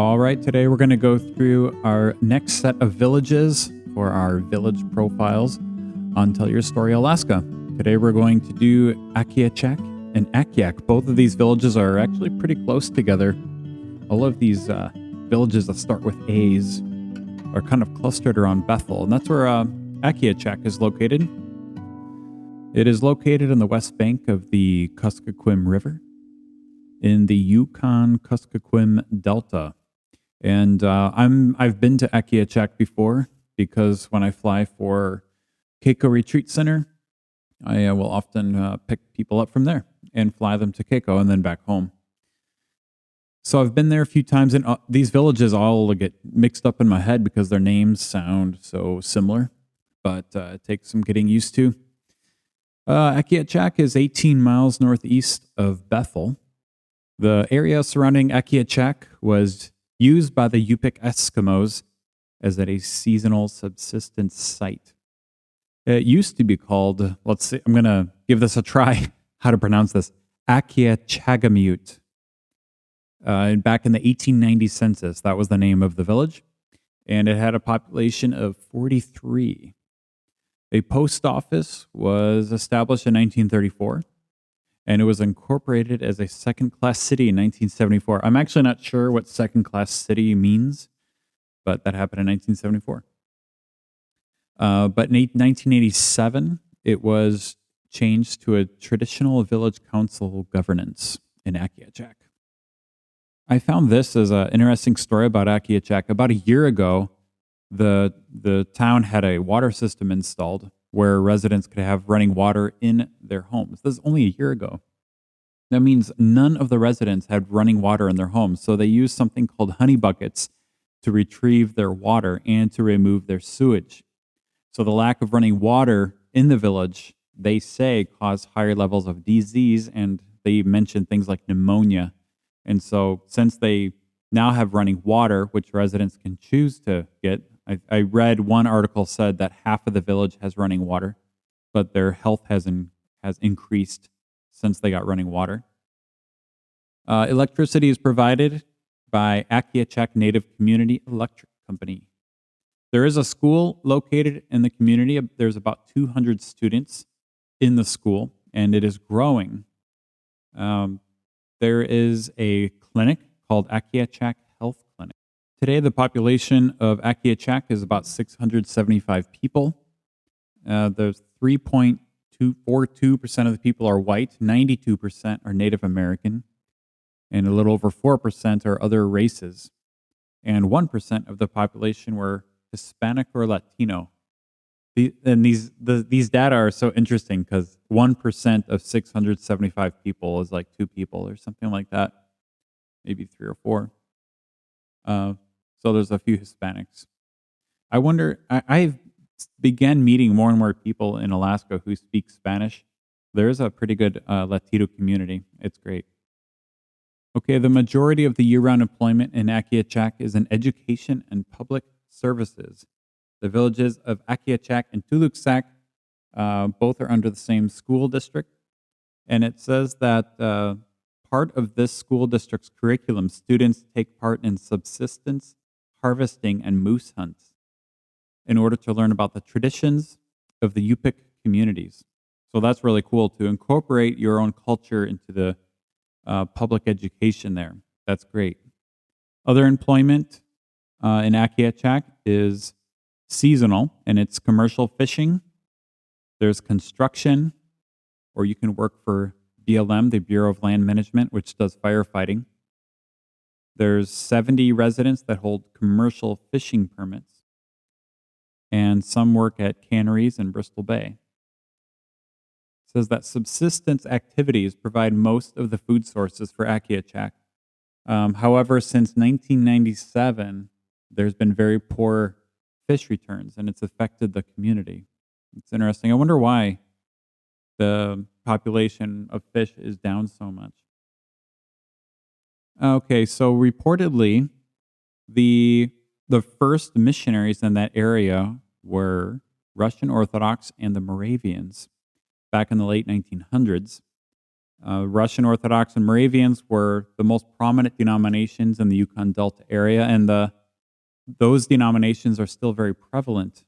All right, today we're going to go through our next set of villages for our village profiles on Tell Your Story Alaska. Today we're going to do Akiachak and Akiak. Both of these villages are actually pretty close together. All of these villages that start with A's are kind of clustered around Bethel, and that's where Akiachak is located. It is located on the west bank of the Kuskokuim River in the Yukon Kuskokuim Delta. And I've been to Akiachak before because when I fly for Keiko Retreat Center, I will often pick people up from there and fly them to Keiko and then back home. So I've been there a few times, and these villages all get mixed up in my head because their names sound so similar, but it takes some getting used to. Akiachak is 18 miles northeast of Bethel. The area surrounding Akiachak was used by the Yupik Eskimos as a seasonal subsistence site. It used to be called, let's see, I'm going to give this a try, how to pronounce this, Akiachagamute. Back in the 1890 census, that was the name of the village, and it had a population of 43. A post office was established in 1934, and it was incorporated as a second-class city in 1974. I'm actually not sure what second-class city means, but that happened in 1974. But in 1987, it was changed to a traditional village council governance in Akiachak. I found this as an interesting story about Akiachak. About a year ago, the town had a water system installed where residents could have running water in their homes. This is only a year ago. That means none of the residents had running water in their homes, so they used something called honey buckets to retrieve their water and to remove their sewage. So the lack of running water in the village, they say, caused higher levels of disease, and they mentioned things like pneumonia. And so since they now have running water, which residents can choose to get, I read one article said that half of the village has running water, but their health has increased since they got running water. Electricity is provided by Akiachak Native Community Electric Company. There is a school located in the community. There's about 200 students in the school, and it is growing. There is a clinic called Akiachak Health Clinic. Today, the population of Akiachak is about 675 people. There's 3.242% of the people are white, 92% are Native American, and a little over 4% are other races. And 1% of the population were Hispanic or Latino. These data are so interesting because 1% of 675 people is like 2 people or something like that, maybe 3 or 4. So there's a few Hispanics. I wonder, I've began meeting more and more people in Alaska who speak Spanish. There is a pretty good Latino community. It's great. Okay, the majority of the year-round employment in Akiachak is in education and public services. The villages of Akiachak and Tuluksak both are under the same school district, and it says that part of this school district's curriculum, students take part in subsistence, harvesting, and moose hunts in order to learn about the traditions of the Yupik communities. So that's really cool to incorporate your own culture into the public education there. That's great. Other employment in Akiachak is seasonal, and it's commercial fishing. There's construction, or you can work for BLM, the Bureau of Land Management, which does firefighting. There's 70 residents that hold commercial fishing permits, and some work at canneries in Bristol Bay. It says that subsistence activities provide most of the food sources for Akiachak. However, since 1997, there's been very poor fish returns, and it's affected the community. It's interesting. I wonder why the population of fish is down so much. Okay, so reportedly, the first missionaries in that area were Russian Orthodox and the Moravians back in the late 1900s. Russian Orthodox and Moravians were the most prominent denominations in the Yukon Delta area, and those denominations are still very prevalent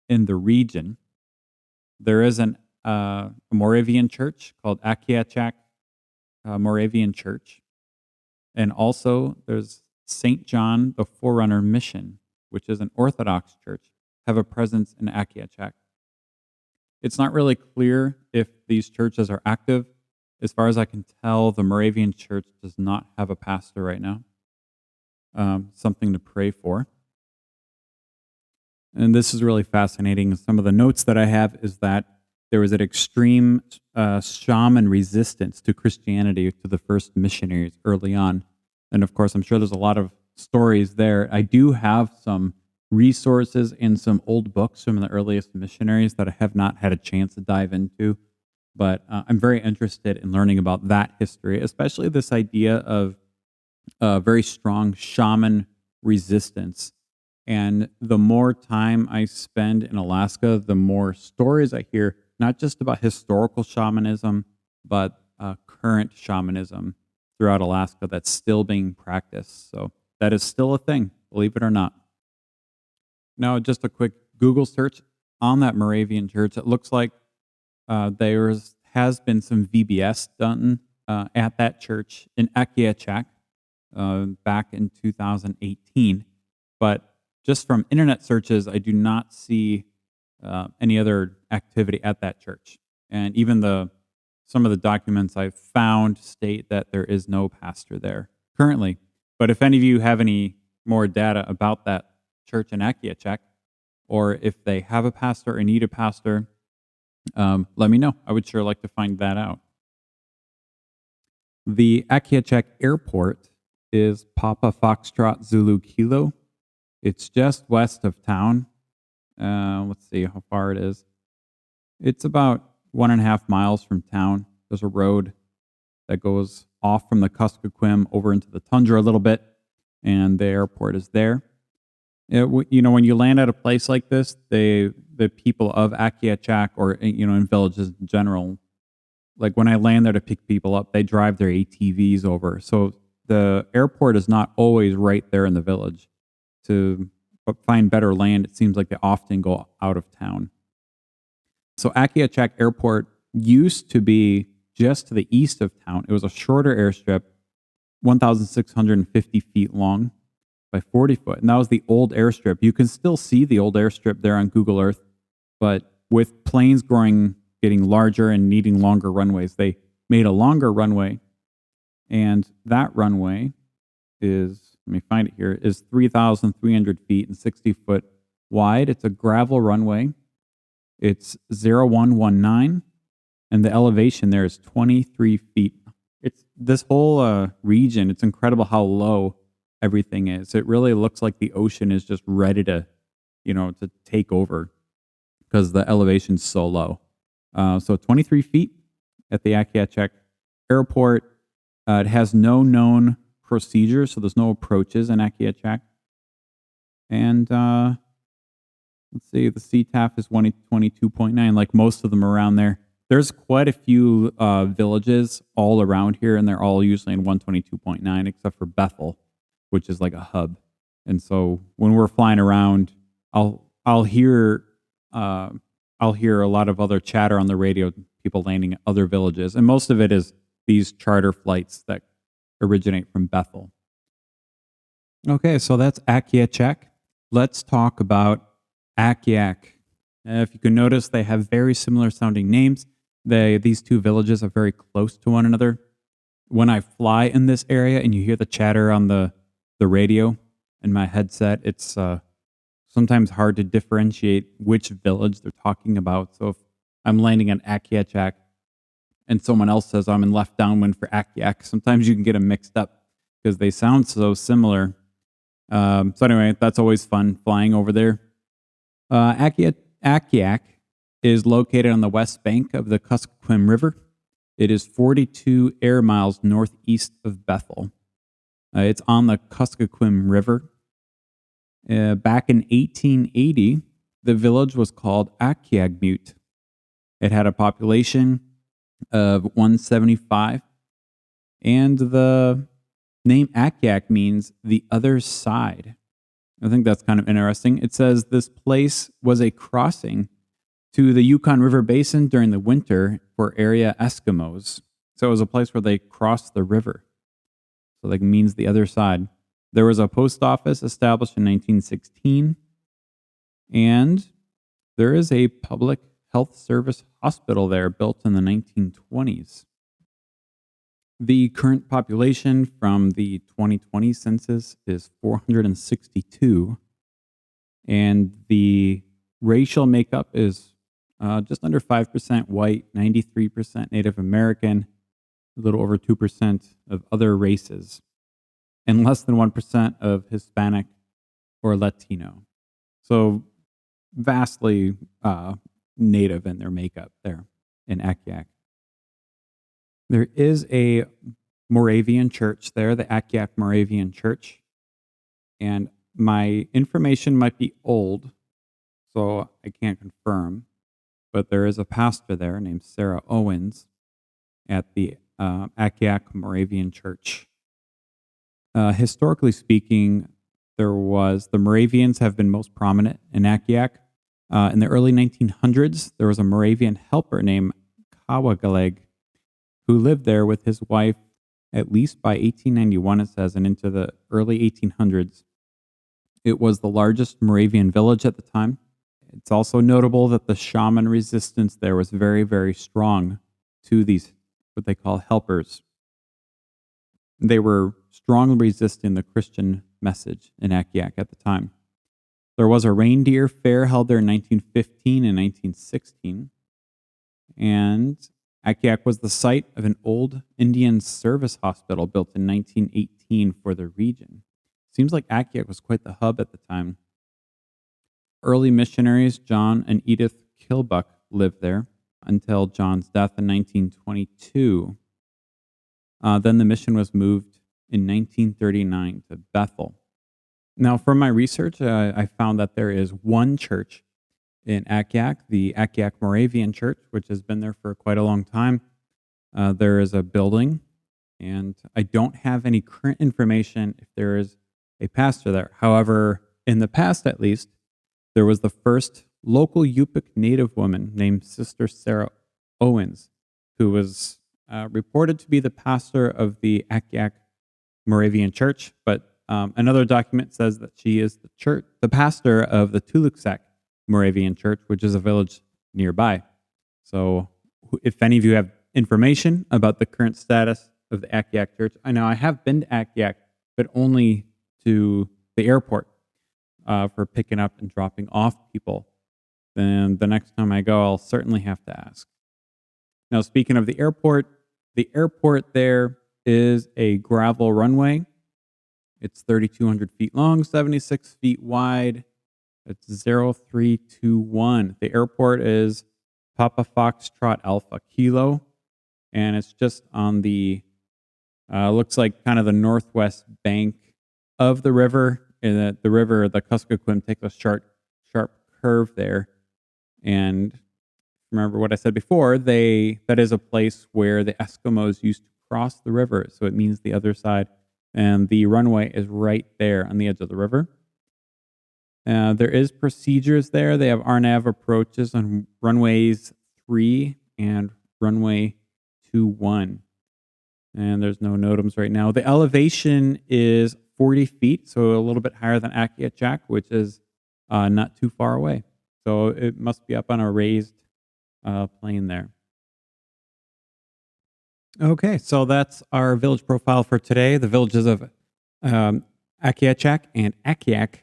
in the region. There is a Moravian church called Akiachak Moravian Church, and also there's St. John the Forerunner Mission, which is an Orthodox church, have a presence in Akiachak. It's not really clear if these churches are active. As far as I can tell, the Moravian church does not have a pastor right now. Something to pray for. And this is really fascinating. Some of the notes that I have is that there was an extreme shaman resistance to Christianity to the first missionaries early on. And of course, I'm sure there's a lot of stories there. I do have some resources and some old books from the earliest missionaries that I have not had a chance to dive into. But I'm very interested in learning about that history, especially this idea of very strong shaman resistance. And the more time I spend in Alaska, the more stories I hear, not just about historical shamanism, but current shamanism throughout Alaska that's still being practiced. So that is still a thing, believe it or not. Now, just a quick Google search on that Moravian church. It looks like there has been some VBS done at that church in Akiachak back in 2018. But just from internet searches, I do not see any other activity at that church. And even some of the documents I've found state that there is no pastor there currently. But if any of you have any more data about that church in Akiachak, or if they have a pastor or need a pastor, let me know. I would sure like to find that out. The Akiachak Airport is Papa Foxtrot Zulu Kilo. It's just west of town. Let's see how far it is. It's about 1.5 miles from town. There's a road that goes off from the Kuskokuim over into the tundra a little bit, and the airport is there. When you land at a place like this, the people of Akiachak, or in villages in general, like when I land there to pick people up, they drive their ATVs over. So the airport is not always right there in the village. To find better land, it seems like they often go out of town. So Akiachak Airport used to be just to the east of town. It was a shorter airstrip, 1,650 feet long by 40 foot. And that was the old airstrip. You can still see the old airstrip there on Google Earth, but with planes getting larger and needing longer runways, they made a longer runway. And that runway is, let me find it here, is 3,300 feet and 60 foot wide. It's a gravel runway. It's 0119, and the elevation there is 23 feet. It's this whole region. It's incredible how low everything is. It really looks like the ocean is just ready to take over because the elevation's so low. So 23 feet at the Akiachak Airport. It has no known procedures, so there's no approaches in Akiachak. And let's see, the CTAF is 122.9, like most of them around there. There's quite a few villages all around here, and they're all usually in 122.9, except for Bethel, which is like a hub. And so when we're flying around, I'll hear a lot of other chatter on the radio, people landing at other villages, and most of it is these charter flights that originate from Bethel. Okay, so that's Akiachak. Let's talk about Akiak. If you can notice, they have very similar sounding names. These two villages are very close to one another. When I fly in this area and you hear the chatter on the radio in my headset, it's sometimes hard to differentiate which village they're talking about. So if I'm landing in Akiachak and someone else says I'm in left downwind for Akiak, sometimes you can get them mixed up because they sound so similar. So anyway, that's always fun flying over there. Akiak is located on the west bank of the Kuskokuim River. It is 42 air miles northeast of Bethel. It's on the Kuskokuim River. Back in 1880, the village was called Akiagmute. It had a population of 175, And the name Akiak means the other side. I think that's kind of interesting. It says this place was a crossing to the Yukon River basin during the winter for area Eskimos. So it was a place where they crossed the river. So that means the other side. There was a post office established in 1916, and there is a public health service hospital there built in the 1920s. The current population from the 2020 census is 462, and the racial makeup is just under 5% white, 93% Native American, a little over 2% of other races, and less than 1% of Hispanic or Latino. So vastly Native in their makeup there in Akiak. There is a Moravian church there, the Akiak Moravian Church, and my information might be old, so I can't confirm, but there is a pastor there named Sarah Owens at the Akiak Moravian Church. Historically speaking, the Moravians have been most prominent in Akiak. In the early 1900s, there was a Moravian helper named Kawagaleg who lived there with his wife at least by 1891, it says, and into the early 1800s. It was the largest Moravian village at the time. It's also notable that the shaman resistance there was very, very strong to these, what they call helpers. They were strongly resisting the Christian message in Akiak at the time. There was a reindeer fair held there in 1915 and 1916, and Akiak was the site of an old Indian service hospital built in 1918 for the region. Seems like Akiak was quite the hub at the time. Early missionaries John and Edith Kilbuck lived there until John's death in 1922. Then the mission was moved in 1939 to Bethel. Now, from my research, I found that there is one church in Akiak, the Akiak Moravian Church, which has been there for quite a long time. There is a building, and I don't have any current information if there is a pastor there. However, in the past at least, there was the first local Yupik Native woman named Sister Sarah Owens, who was reported to be the pastor of the Akiak Moravian Church, but another document says that she is the pastor of the Tuluksak Moravian Church, which is a village nearby. So if any of you have information about the current status of the Akiak Church, I know I have been to Akiak, but only to the airport for picking up and dropping off people. Then the next time I go, I'll certainly have to ask. Now, speaking of the airport there is a gravel runway. It's 3,200 feet long, 76 feet wide. It's 0321. The airport is Papa Foxtrot Alpha Kilo, and it's just on the, looks like kind of the northwest bank of the river. And the river, the Kuskokuim, takes a sharp curve there. And remember what I said before, that is a place where the Eskimos used to cross the river, so it means the other side. And the runway is right there on the edge of the river. There is procedures there. They have RNAV approaches on runways 3 and runway 21. And there's no NOTAMs right now. The elevation is 40 feet, so a little bit higher than Akiachak, which is not too far away. So it must be up on a raised plane there. Okay, so that's our village profile for today. The villages of Akiachak and Akiak,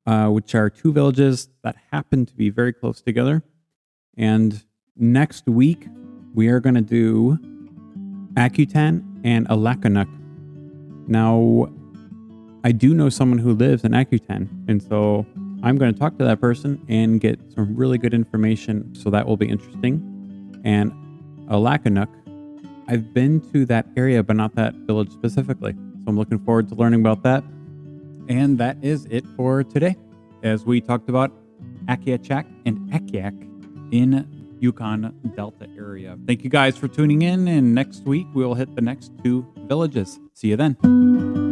which are two villages that happen to be very close together. And next week, we are going to do Akutan and Alakanuk. Now, I do know someone who lives in Akutan, and so I'm going to talk to that person and get some really good information, so that will be interesting. And Alakanuk, I've been to that area, but not that village specifically. So I'm looking forward to learning about that. And that is it for today, as we talked about Akiachak and Akiak in Yukon Delta area. Thank you guys for tuning in, and next week we'll hit the next 2 villages. See you then.